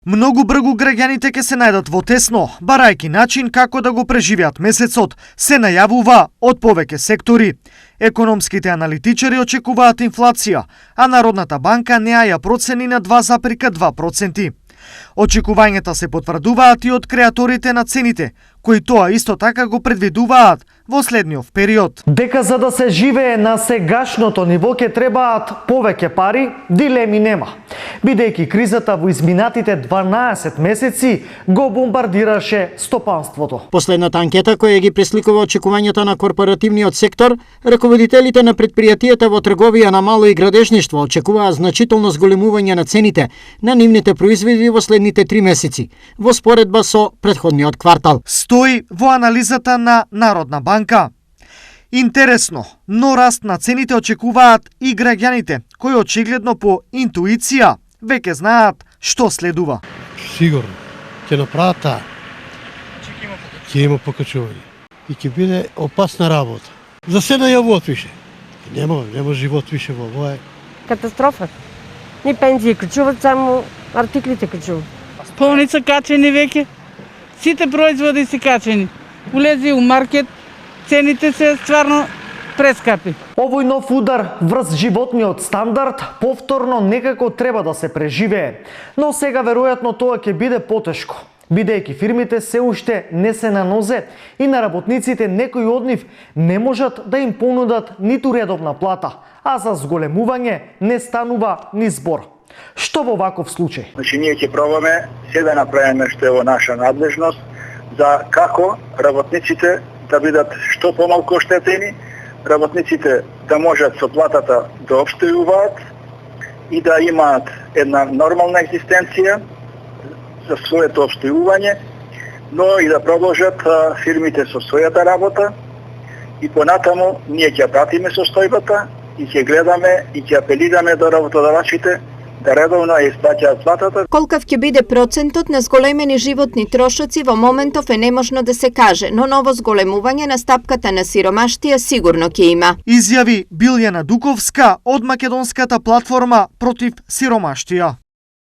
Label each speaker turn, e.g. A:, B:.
A: Многу брзо граѓаните ќе се најдат во тесно, барајќи начин како да го преживеат месецот, се најавува од повеќе сектори. Економските аналитичари очекуваат инфлација, а Народната банка неа ја процени на 2,2%. Очекувањата се потврдуваат и од креаторите на цените, кои тоа исто така го предвидуваат во следниот период.
B: Дека за да се живее на сегашното ниво ќе требаат повеќе пари, дилеми нема. Бидејќи кризата во изминатите 12 месеци го бомбардираше стопанството.
C: Последната анкета која ги пресликува очекувањата на корпоративниот сектор, раководителите на предпријатијата во трговија на мало и градежништво очекуваат значително зголемување на цените на нивните производи во следните 3 месеци, во споредба со претходниот квартал.
A: Стои во анализата на Народна банка. Интересно, но раст на цените очекуваат и граѓаните, кои очигледно по интуиција веќе знаат што следува.
D: Сигурно, ќе направат таа. Ќе има покачување. И ќе биде опасна работа. За се најавуваат више. Нема живот више во овој.
E: Катастрофа. Ни пензии качуваат, само артиклите качуваат.
F: Полница качени веќе. Сите производи се качени. Улези у маркет, цените се стварно прескапи.
B: Овој нов удар врз животниот стандард повторно некако треба да се преживее, но сега веројатно тоа ќе биде потешко, бидејќи фирмите се уште не се на нозе и на работниците некои од нив не можат да им понудат ниту редовна плата, а за зголемување не станува ни збор. Што во ваков случај?
G: Значи, ние ќе пробаме се да направиме што е во наша надлежност за како работниците да бидат што помалку оштетени, работниците да можат со платата да обстојуваат и да имаат една нормална екзистенција за своето обстојување, но и да продолжат фирмите со својата работа и понатаму ние ќе пратиме состојбата и ќе гледаме и ќе апелираме до работодавачите да редовно ја исплаќаат платата.
H: Колкав ќе биде процентот на зголемени животни трошоци во моментов е неможно да се каже, но ново зголемување на стапката на сиромаштија сигурно ќе има.
A: Изјави Билјана Дуковска од македонската платформа против сиромаштија.